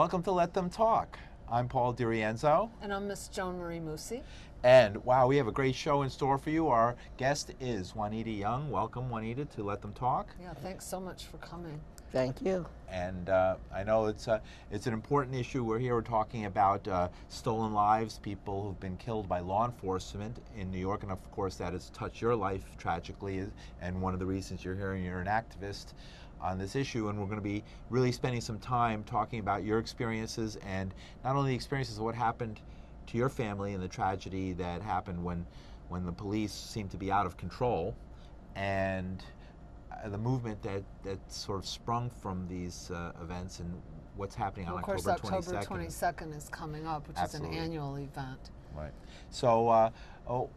welcome to Let Them Talk. I'm Paul DiRienzo. And I'm Miss Joan Marie Musi. And wow, we have a great show in store for you. Our guest is Juanita Young. Welcome, Juanita, to Let Them Talk. Yeah, thanks so much for coming. Thank you. And I know it's an important issue. We're talking about stolen lives, people who've been killed by law enforcement in New York, and of course that has touched your life tragically, and one of the reasons you're here, and you're an activist on this issue, and we're going to be really spending some time talking about your experiences, and not only the experiences of what happened to your family and the tragedy that happened when the police seemed to be out of control, and the movement that sort of sprung from these events and what's happening on October 22nd. Of course, October 22nd is coming up, which Absolutely. is an annual event. Right. So,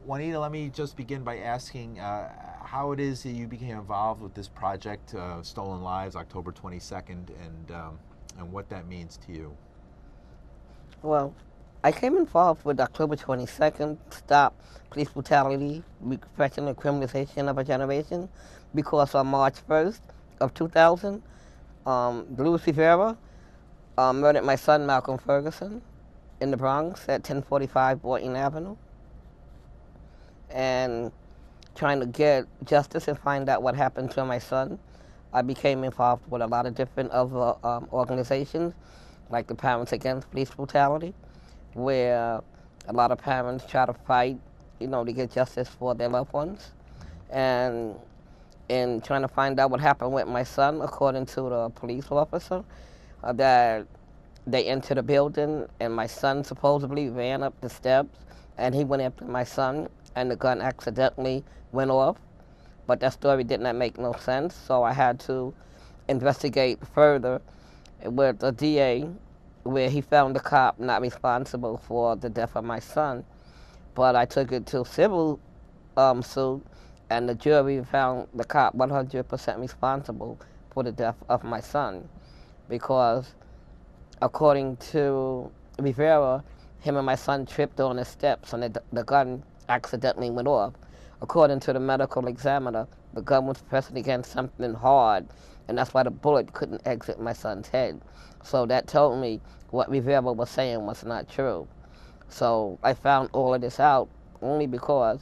Juanita, let me just begin by asking how it is that you became involved with this project, Stolen Lives, October 22nd, and what that means to you. Well, I came involved with October 22nd, Stop Police Brutality, Repression and Criminalization of a Generation, because on March 1st of 2000, Louis Rivera murdered my son, Malcolm Ferguson, in the Bronx at 1045 Boynton Avenue. And trying to get justice and find out what happened to my son, I became involved with a lot of different other organizations, like the Parents Against Police Brutality, where a lot of parents try to fight, to get justice for their loved ones. And in trying to find out what happened with my son, according to the police officer, that they entered the building and my son supposedly ran up the steps and he went after my son and the gun accidentally went off. But that story did not make no sense, so I had to investigate further with the DA, where he found the cop not responsible for the death of my son. But I took it to civil suit, and the jury found the cop 100% responsible for the death of my son, because according to Rivera, him and my son tripped on the steps and the gun accidentally went off. According to the medical examiner, the gun was pressed against something hard, and that's why the bullet couldn't exit my son's head. So that told me what Rivera was saying was not true. So I found all of this out only because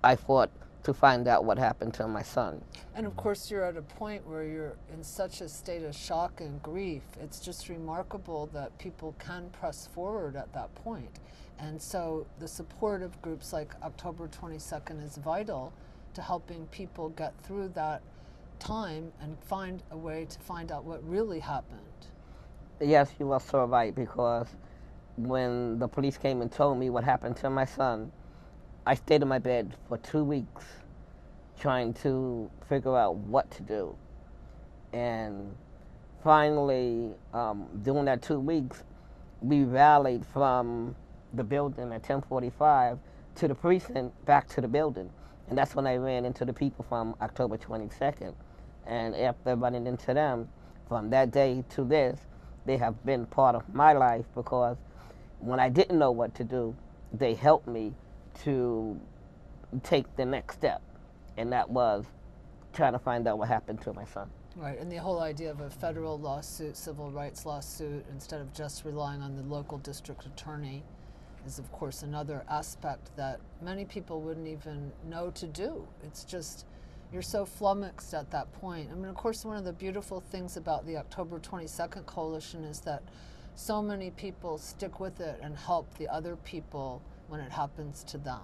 I fought to find out what happened to my son. And of course, you're at a point where you're in such a state of shock and grief. It's just remarkable that people can press forward at that point. And so the support of groups like October 22nd is vital to helping people get through that time and find a way to find out what really happened. Yes, you are so right, because when the police came and told me what happened to my son, I stayed in my bed for 2 weeks trying to figure out what to do. And finally, during that 2 weeks, we rallied from the building at 1045 to the precinct back to the building. And that's when I ran into the people from October 22nd. And after running into them, from that day to this, they have been part of my life, because when I didn't know what to do, they helped me to take the next step. And that was trying to find out what happened to my son. Right, and the whole idea of a federal lawsuit, civil rights lawsuit, instead of just relying on the local district attorney, is of course another aspect that many people wouldn't even know to do. It's just, you're so flummoxed at that point. I mean, of course, one of the beautiful things about the October 22nd Coalition is that so many people stick with it and help the other people when it happens to them.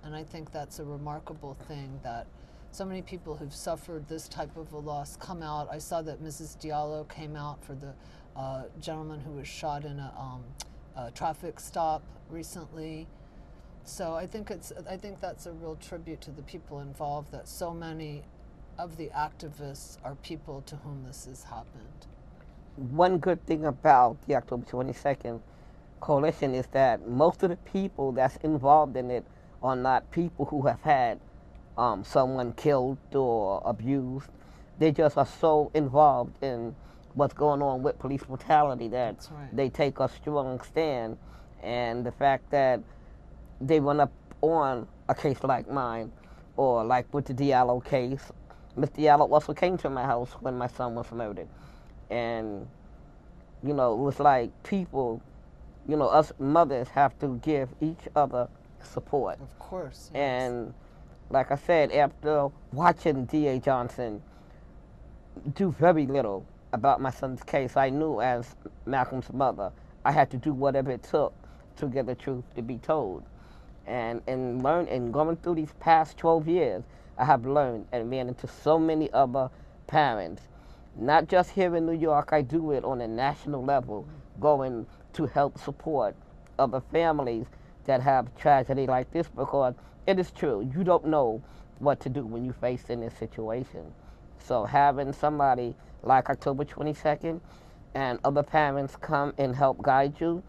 And I think that's a remarkable thing, that so many people who've suffered this type of a loss come out. I saw that Mrs. Diallo came out for the gentleman who was shot in a traffic stop recently. So I think that's a real tribute to the people involved, that so many of the activists are people to whom this has happened. One good thing about the October 22nd Coalition is that most of the people that's involved in it are not people who have had someone killed or abused. They just are so involved in what's going on with police brutality that That's right. They take a strong stand. And the fact that they run up on a case like mine, or like with the Diallo case, Ms. Diallo also came to my house when my son was murdered. And You know, it was like people, you know, us mothers have to give each other support. Of course. Yes. And like I said, after watching D.A. Johnson do very little about my son's case, I knew as Malcolm's mother, I had to do whatever it took to get the truth to be told. And going through these past 12 years, I have learned and ran into so many other parents, not just here in New York. I do it on a national level, going to help support other families that have tragedy like this, because it is true, you don't know what to do when you face in this situation. So having somebody like October 22nd and other parents come and help guide you,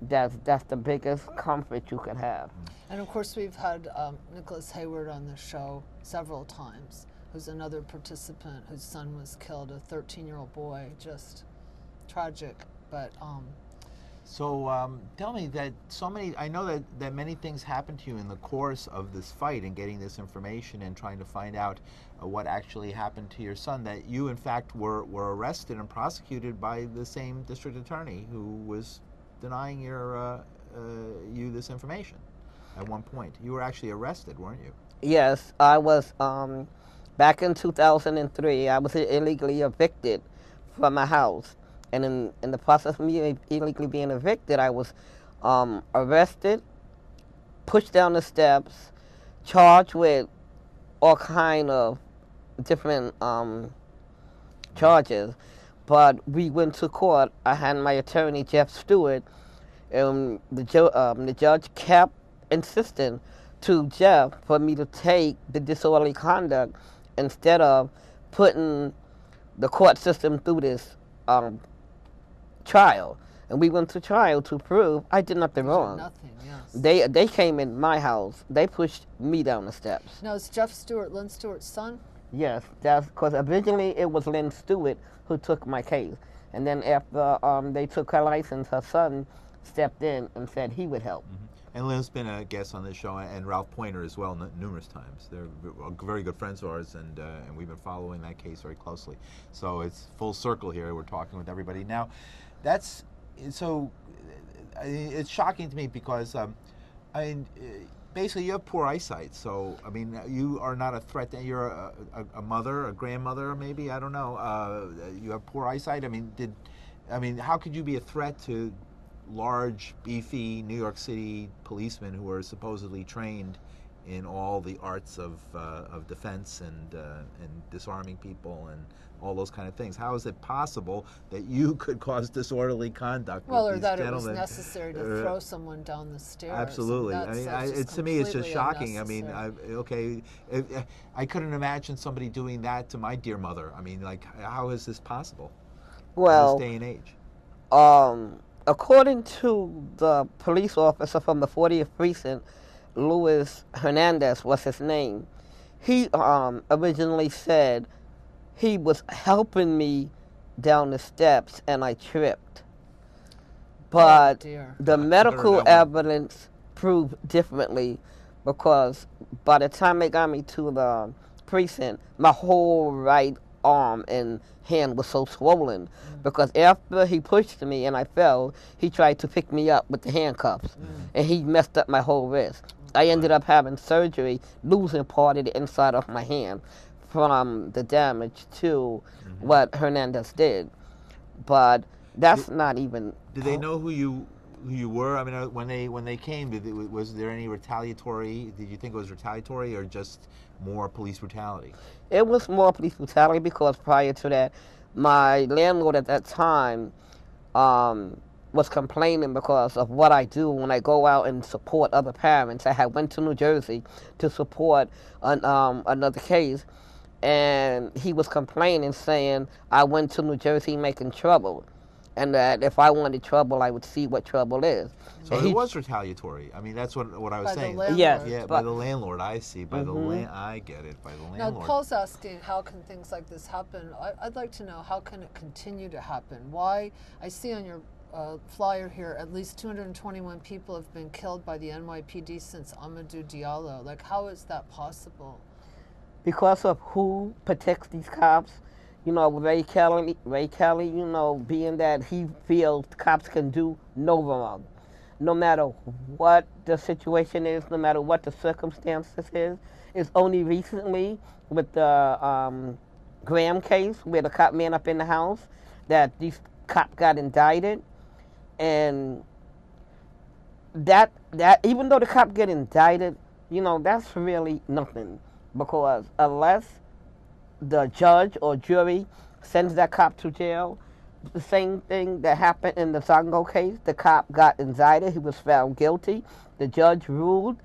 that's the biggest comfort you can have. And of course, we've had Nicholas Hayward on the show several times, who's another participant whose son was killed, a 13-year-old boy, just tragic. But so tell me that I know that many things happened to you in the course of this fight and getting this information and trying to find out what actually happened to your son, that you in fact were arrested and prosecuted by the same district attorney who was denying you this information at one point. You were actually arrested, weren't you? Yes, I was. Back in 2003, I was illegally evicted from my house. And in the process of me illegally being evicted, I was arrested, pushed down the steps, charged with all kind of different charges. But we went to court. I had my attorney, Jeff Stewart, and the judge kept insisting to Jeff for me to take the disorderly conduct instead of putting the court system through this trial. And we went to trial to prove I did nothing wrong. Nothing, yes. They came in my house. They pushed me down the steps. Now, is Jeff Stewart Lynn Stewart's son? Yes, that's because originally it was Lynn Stewart who took my case. And then after they took her license, her son stepped in and said he would help. Mm-hmm. And Lynn's been a guest on this show, and Ralph Pointer as well, numerous times. They're very good friends of ours, and we've been following that case very closely. So it's full circle here. We're talking with everybody now. It's shocking to me because basically you have poor eyesight. So I mean, you are not a threat. You're a mother, a grandmother, maybe, I don't know. You have poor eyesight. I mean, how could you be a threat to large, beefy New York City policemen who are supposedly trained in all the arts of defense and disarming people and all those kind of things? How is it possible that you could cause disorderly conduct? Well, with or these that gentlemen? It was necessary to throw someone down the stairs. Absolutely. I mean, to me, it's just shocking. I mean, I couldn't imagine somebody doing that to my dear mother. I mean, like, how is this possible? Well, in this day and age. According to the police officer from the 40th precinct, Louis Hernandez was his name. He originally said he was helping me down the steps and I tripped. But the medical evidence proved differently, because by the time they got me to the precinct, my whole right arm and hand was so swollen, because after he pushed me and I fell, he tried to pick me up with the handcuffs, and he messed up my whole wrist. I ended up having surgery, losing part of the inside of my hand from the damage to what Hernandez did. But that's not even... Did they know who you were? I mean, when they came, was there any retaliatory? Did you think it was retaliatory or just more police brutality? It was more police brutality, because prior to that, my landlord at that time was complaining because of what I do when I go out and support other parents. I had went to New Jersey to support another case, and he was complaining, saying I went to New Jersey making trouble, and that if I wanted trouble, I would see what trouble is. So it was retaliatory. I mean, that's what I was saying. Yes, yeah, by the landlord. I see. By the I get it. By the landlord. Now, Paul's asking, how can things like this happen? I'd like to know, how can it continue to happen? Why? I see on your flyer here, at least 221 people have been killed by the NYPD since Amadou Diallo. Like, how is that possible? Because of who protects these cops. You know, Ray Kelly, you know, being that he feels cops can do no wrong, no matter what the situation is, no matter what the circumstances is. It's only recently with the Graham case where the cop man up in the house that these cop got indicted, and that even though the cop get indicted, you know, that's really nothing because unless the judge or jury sends that cop to jail, the same thing that happened in the Zongo case, the cop got indicted, he was found guilty, the judge ruled,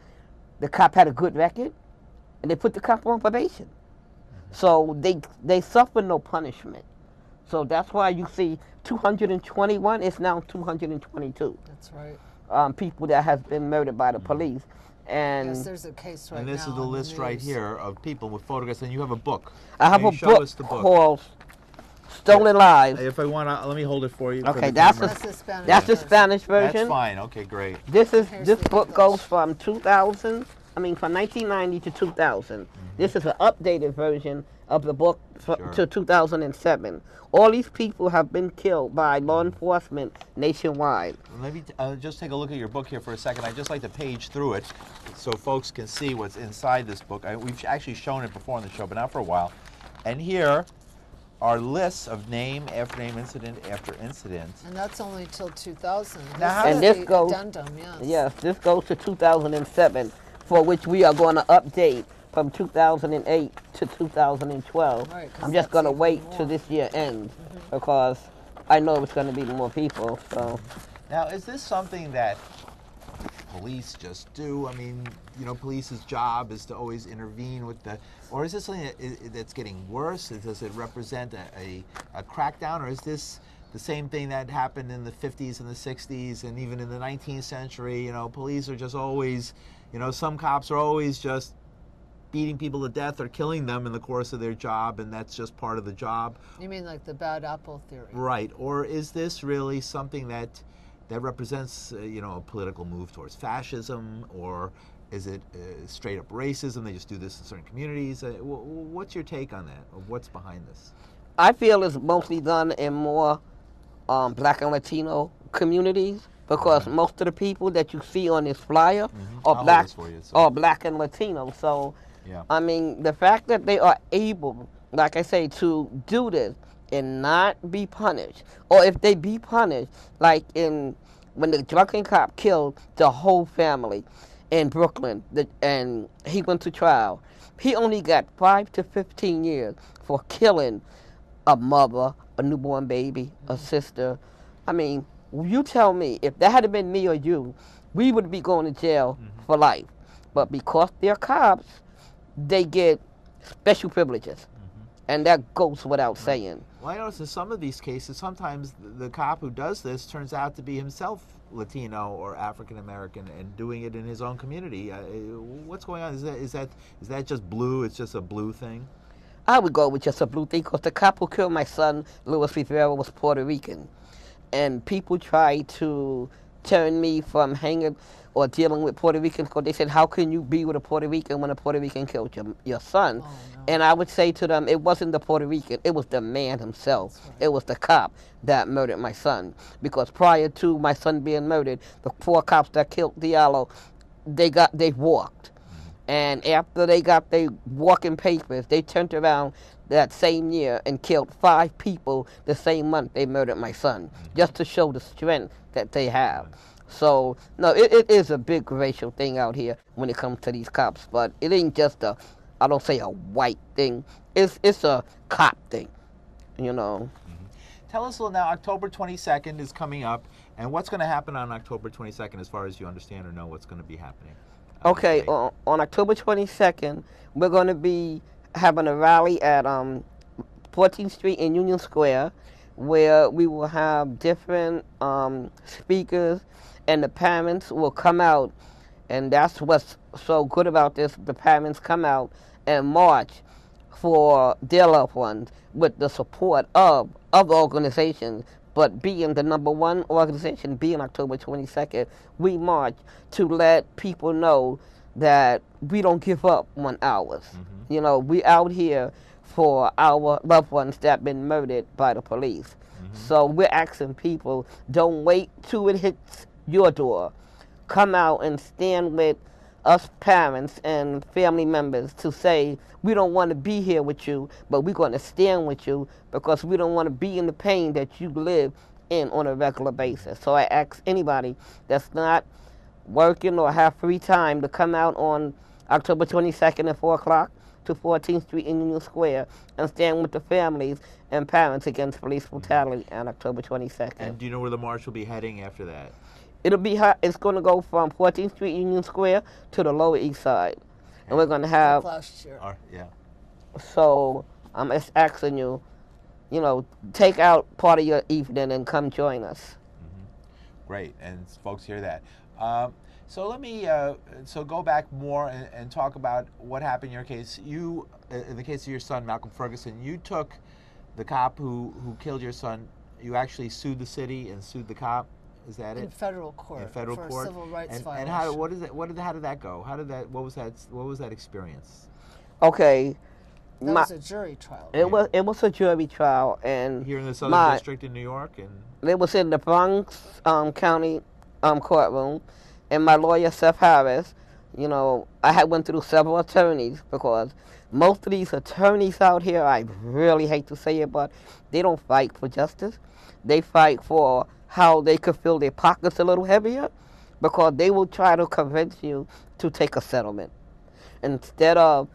the cop had a good record, and they put the cop on probation. So they suffer no punishment. So that's why you see 221 is now 222. That's right. People that has been murdered by the police. And Yes, there's a case right now. And this is the on list right news. here of people with photographs, and you have a book. I have Can a you show us book the book? called Stolen Lives. If I want to, let me hold it for you. for Okay, the that's camera. That's the Spanish That's the version. Spanish version. That's fine. Okay, great. This Here's the book English. goes from 2000. I mean, from 1990 to 2000. This is an updated version of the book Sure. to 2007. All these people have been killed by law enforcement nationwide. Let me just take a look at your book here for a second. I'd just like to page through it so folks can see what's inside this book. We've actually shown it before on the show, but not for a while. And here are lists of name after name, incident after incident. And that's only till 2000. Now, how This does- is this the goes- addendum, yes. Yes, this goes to 2007, for which we are going to update from 2008 to 2012. Right, 'cause I'm just that's going to even wait more. till this year ends because I know it's going to be more people. So Now, is this something that police just do? I mean, you know, police's job is to always intervene with the, or is this something that's getting worse? Does it represent a crackdown, or is this the same thing that happened in the 50s and the 60s and even in the 19th century? You know, police are just always, you know, some cops are always just beating people to death or killing them in the course of their job, and that's just part of the job. You mean like the bad apple theory? Right. Or is this really something that represents, you know, a political move towards fascism, or is it straight up racism? They just do this in certain communities. What's your take on that? Or what's behind this? I feel it's mostly done in more Black and Latino communities because most of the people that you see on this flyer I'll are hold black this for you, so- are Black and Latino. So Yeah. I mean, the fact that they are able, like I say, to do this and not be punished, or if they be punished, like when the drunken cop killed the whole family in Brooklyn, and he went to trial, he only got 5 to 15 years for killing a mother, a newborn baby, a sister. I mean, you tell me, if that had been me or you, we would be going to jail for life. But because they're cops, they get special privileges. And that goes without saying. Well, I notice in some of these cases, sometimes the cop who does this turns out to be himself Latino or African American and doing it in his own community. What's going on? Is that just blue? It's just a blue thing? I would go with just a blue thing because the cop who killed my son, Louis Rivera, was Puerto Rican. And people try to turn me from hanging or dealing with Puerto Ricans because they said, how can you be with a Puerto Rican when a Puerto Rican killed your son? Oh, no. And I would say to them, it wasn't the Puerto Rican, it was the man himself. That's right. It was the cop that murdered my son. Because prior to my son being murdered, the 4 cops that killed Diallo, they walked. And after they got their walking papers, they turned around that same year and killed 5 people the same month they murdered my son, just to show the strength that they have. So, no, it is a big racial thing out here when it comes to these cops, but it ain't just I don't say a white thing. It's a cop thing, you know. Tell us a little now, October 22nd is coming up, and what's going to happen on October 22nd as far as you understand or know what's going to be happening? Okay, on October 22nd, we're going to be having a rally at 14th Street in Union Square, where we will have different speakers, and the parents will come out, and that's what's so good about this. The parents come out and march for their loved ones with the support of other organizations. But being the number one organization, being October 22nd, we march to let people know that we don't give up on ours. You know, we out here for our loved ones that have been murdered by the police. So we're asking people, don't wait till it hits your door. Come out and stand with us parents and family members to say, we don't want to be here with you, but we're going to stand with you because we don't want to be in the pain that you live in on a regular basis. So I ask anybody that's not working or have free time to come out on October 22nd at 4 o'clock to 14th Street in Union Square and stand with the families and parents against police brutality on October 22nd. And do you know where the march will be heading after that? It's going to go from 14th Street Union Square to the Lower East Side. And we're going to have... last year. Yeah. So I'm just asking you, take out part of your evening and come join us. Great, and folks hear that. So let me go back more and talk about what happened in your case. You, in the case of your son, Malcolm Ferguson, you took the cop who killed your son. You actually sued the city and sued the cop. Is that it? In federal court. In federal for court. A civil rights violation. And how did that go? What was that experience? Okay. That was a jury trial. It was a jury trial, and here in the Southern District in New York, and it was in the Bronx County courtroom. And my lawyer, Seth Harris, I had went through several attorneys because most of these attorneys out here, I really hate to say it, but they don't fight for justice. They fight for how they could feel their pockets a little heavier because they will try to convince you to take a settlement. Instead of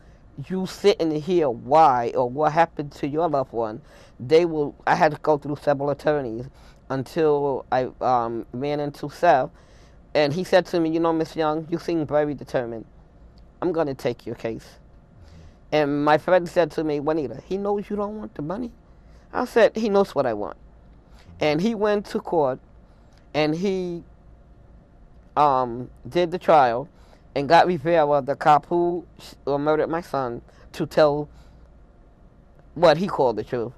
you sitting to hear why or what happened to your loved one, I had to go through several attorneys until I ran into Seth. And he said to me, Miss Young, you seem very determined. I'm going to take your case. And my friend said to me, Juanita, he knows you don't want the money. I said, he knows what I want. And he went to court, and he did the trial and got Rivera, the cop who murdered my son, to tell what he called the truth,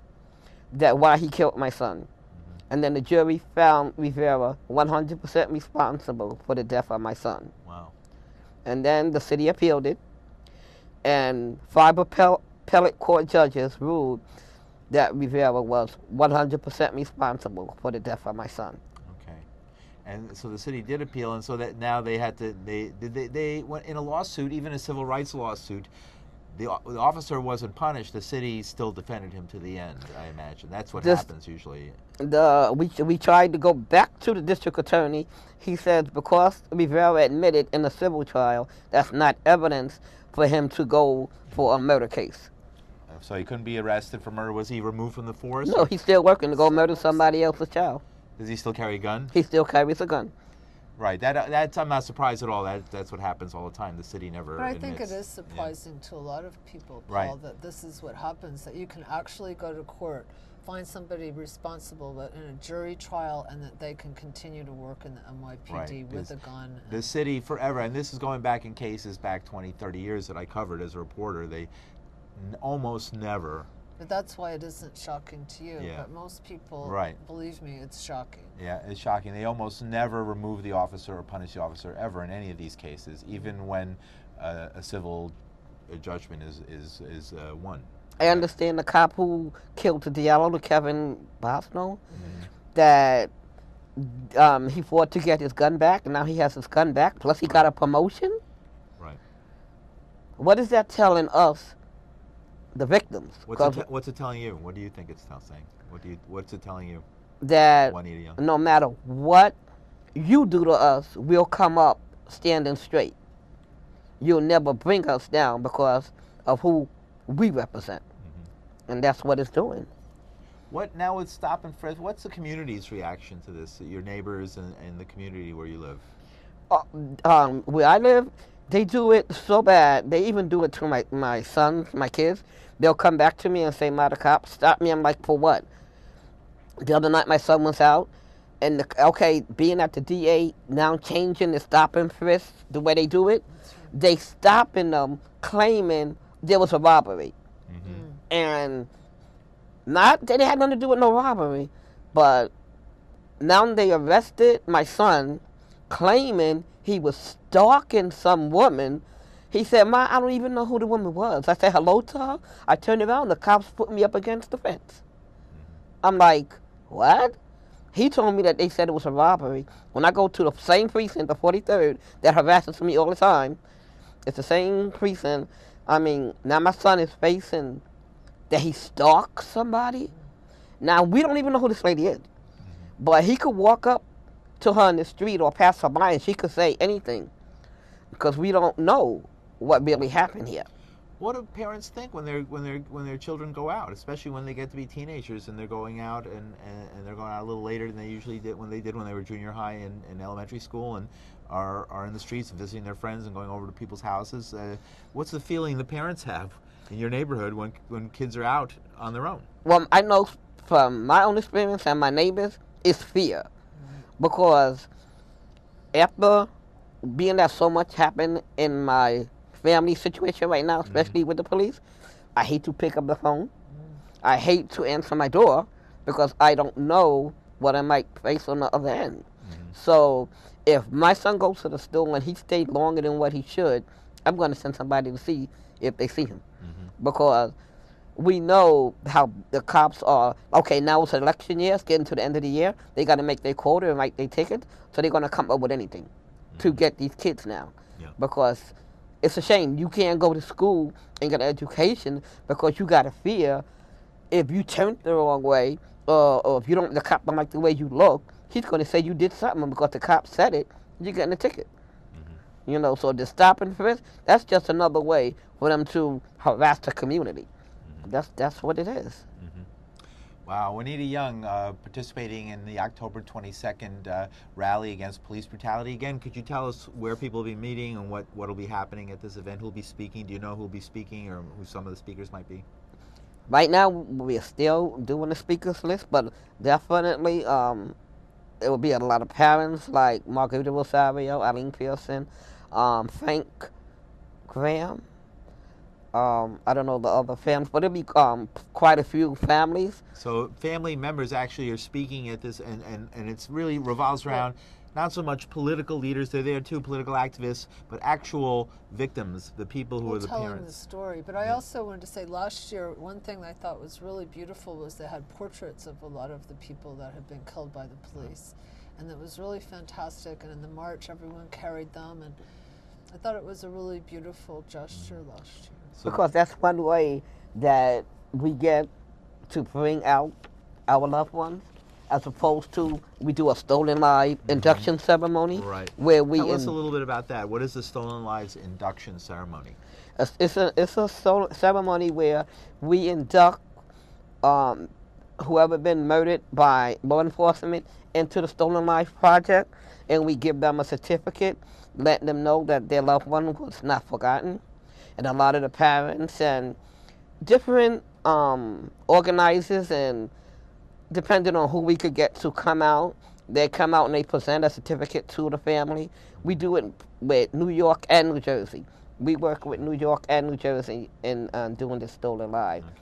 that why he killed my son. And then the jury found Rivera 100% responsible for the death of my son. Wow. And then the city appealed it, and 5 appellate court judges ruled that Rivera was 100% responsible for the death of my son. Okay. And so the city did appeal, and so that now they had to, they went in a lawsuit, even a civil rights lawsuit. The officer wasn't punished. The city still defended him to the end, I imagine. That's what happens usually. We tried to go back to the district attorney. He says because Rivera admitted in a civil trial, that's not evidence for him to go for a murder case. So he couldn't be arrested for murder. Was he removed from the force? No, he's still working to go murder somebody else's child. Does he still carry a gun? He still carries a gun. Right. That's I'm not surprised at all. That's what happens all the time. The city never. But I think it is surprising to a lot of people, Paul, that this is what happens. That you can actually go to court, find somebody responsible in a jury trial, and that they can continue to work in the NYPD with a gun. The city forever, and this is going back in cases back 20, 30 years that I covered as a reporter. They almost never. But that's why it isn't shocking to you. Yeah. But most people, believe me, it's shocking. Yeah, it's shocking. They almost never remove the officer or punish the officer ever in any of these cases, even when a civil judgment is won. I understand the cop who killed Diallo, the Kevin Bosno, that he fought to get his gun back, and now he has his gun back, plus he got a promotion. Right. What is that telling us? The victims. What's it telling you? What do you think it's saying? What's it telling you? That Juanita Young? No matter what you do to us, we'll come up standing straight. You'll never bring us down because of who we represent. And that's what it's doing. What now with Stop and Frisk? What's the community's reaction to this? Your neighbors and the community where you live? Where I live, they do it so bad. They even do it to my sons, my kids. They'll come back to me and say, "Ma, the cops stopped me." I'm like, "For what?" The other night, my son was out, and being at the DA now changing the stop and frisk the way they do it, they stopping them claiming there was a robbery, and they had nothing to do with no robbery, but now they arrested my son, claiming he was stalking some woman. He said, "Ma, I don't even know who the woman was." I said hello to her. I turned around, the cops put me up against the fence. I'm like, what? He told me that they said it was a robbery. When I go to the same precinct, the 43rd, that harasses me all the time, it's the same precinct. I mean, now my son is facing that he stalked somebody. Now, we don't even know who this lady is. But he could walk up to her in the street or pass her by and she could say anything. Because we don't know what really happened here. What do parents think when their children go out, especially when they get to be teenagers and they're going out and they're going out a little later than they usually did when they were junior high and elementary school, and are in the streets and visiting their friends and going over to people's houses? What's the feeling the parents have in your neighborhood when kids are out on their own? Well, I know from my own experience and my neighbors, it's fear. Because after being that so much happened in my family situation right now, especially with the police, I hate to pick up the phone. I hate to answer my door because I don't know what I might face on the other end. So if my son goes to the store and he stayed longer than what he should, I'm going to send somebody to see if they see him. Because we know how the cops are. Okay, now it's election year, it's getting to the end of the year. They got to make their quota and write their ticket, so they're going to come up with anything to get these kids now. Because it's a shame you can't go to school and get an education because you got to fear if you turn the wrong way or if the cop don't like the way you look, he's going to say you did something because the cop said it, you're getting a ticket. You know, so the stop and frisk, that's just another way for them to harass the community. That's what it is. Wow, Juanita Young participating in the October 22nd rally against police brutality. Again, could you tell us where people will be meeting and what will be happening at this event? Who'll be speaking? Do you know who'll be speaking or who some of the speakers might be? Right now, we're still doing the speakers list, but definitely it will be a lot of parents like Margarita Rosario, Eileen Pearson, Frank Graham. I don't know the other families, but it'll be quite a few families. So family members actually are speaking at this, and it's really revolves around not so much political leaders, they're there too, political activists, but actual victims, the people who are the telling parents. The story. But I also wanted to say last year, one thing I thought was really beautiful was they had portraits of a lot of the people that had been killed by the police. And it was really fantastic. And in the march, everyone carried them. And I thought it was a really beautiful gesture last year. Because that's one way that we get to bring out our loved ones, as opposed to we do a Stolen Lives induction ceremony. Right. Where we tell us a little bit about that. What is the Stolen Lives induction ceremony? It's a ceremony where we induct whoever been murdered by law enforcement into the Stolen Lives Project, and we give them a certificate, letting them know that their loved one was not forgotten. And a lot of the parents and different organizers, and depending on who we could get to come out, they come out and they present a certificate to the family. We do it with New York and New Jersey. We work with New York and New Jersey in doing this Stolen Lives. Okay.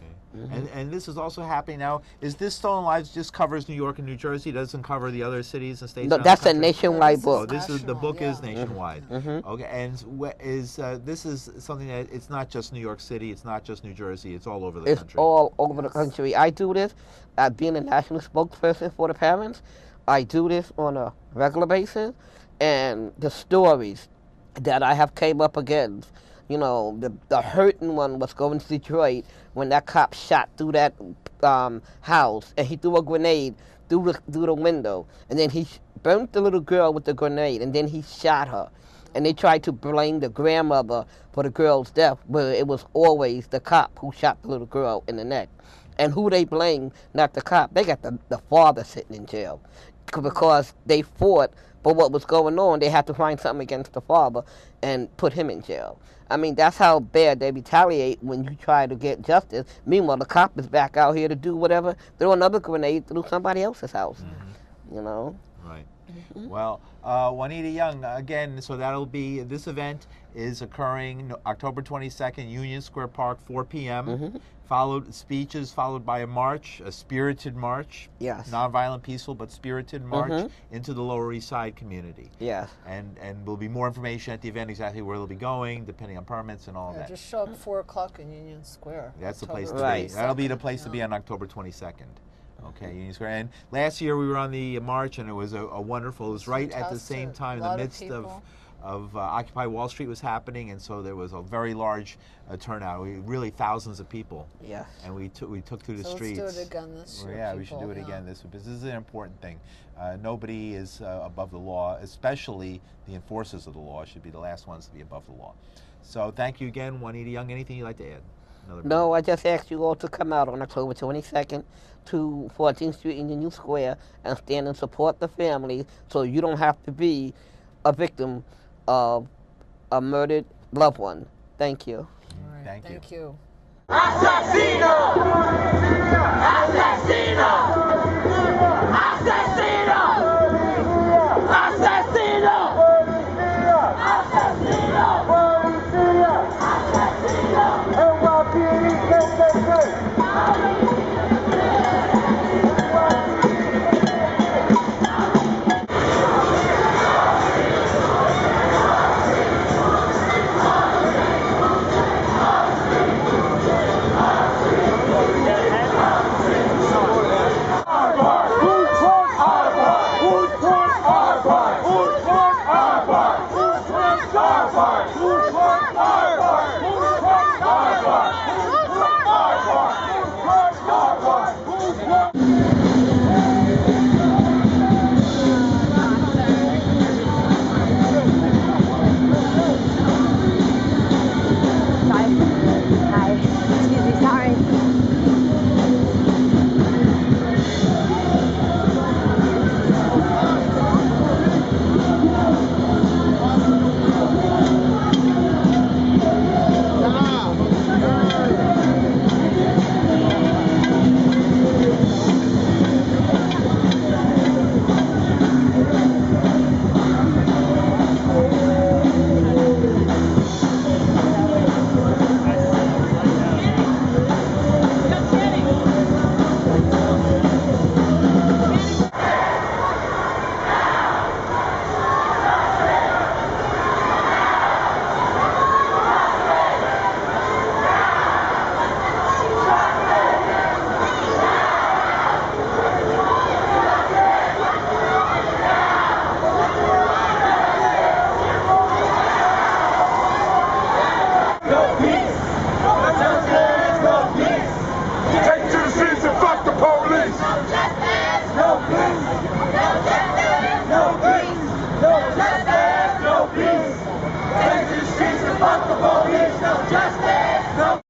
And this is also happening now. Is this Stolen Lives just covers New York and New Jersey? Doesn't cover the other cities and states? No, that's a nationwide book. Oh, the book is nationwide. Okay, and this is something that it's not just New York City, it's not just New Jersey, it's all over the country. It's all over the country. I do this, being a national spokesperson for the parents, I do this on a regular basis, and the stories that I have came up against. You know, the hurting one was going to Detroit when that cop shot through that house, and he threw a grenade through the window, and then he burnt the little girl with the grenade, and then he shot her. And they tried to blame the grandmother for the girl's death, but it was always the cop who shot the little girl in the neck. And who they blame, not the cop, they got the father sitting in jail because they fought for what was going on. They had to find something against the father and put him in jail. I mean, that's how bad they retaliate when you try to get justice. Meanwhile, the cop is back out here to do whatever, throw another grenade through somebody else's house, you know? Right. Well, Juanita Young, again, so that'll be, this event is occurring October 22nd, Union Square Park, 4 p.m. Speeches followed by a march, a spirited march. Yes. Nonviolent, peaceful, but spirited march into the Lower East Side community. Yes. And there'll be more information at the event, exactly where they'll be going, depending on permits and all that. Just show up at 4 o'clock in Union Square. That's the place to Right. be. That'll be the place to be on October 22nd. Okay, Union Square. And last year we were on the march, and it was a wonderful. It was right at the same time, in the midst of Occupy Wall Street was happening, and so there was a very large turnout. Really thousands of people. Yes. And we took to the streets. Let's do it again this year. Yeah, we should do it again this year, because this is an important thing. Nobody is above the law, especially the enforcers of the law should be the last ones to be above the law. So thank you again, Juanita Young. Anything you'd like to add? No, I just asked you all to come out on October 22nd to 14th Street in Union Square and stand and support the family, so you don't have to be a victim of a murdered loved one. Thank you. All right, thank you. Asesino! Asesino! Asesino! Asesino!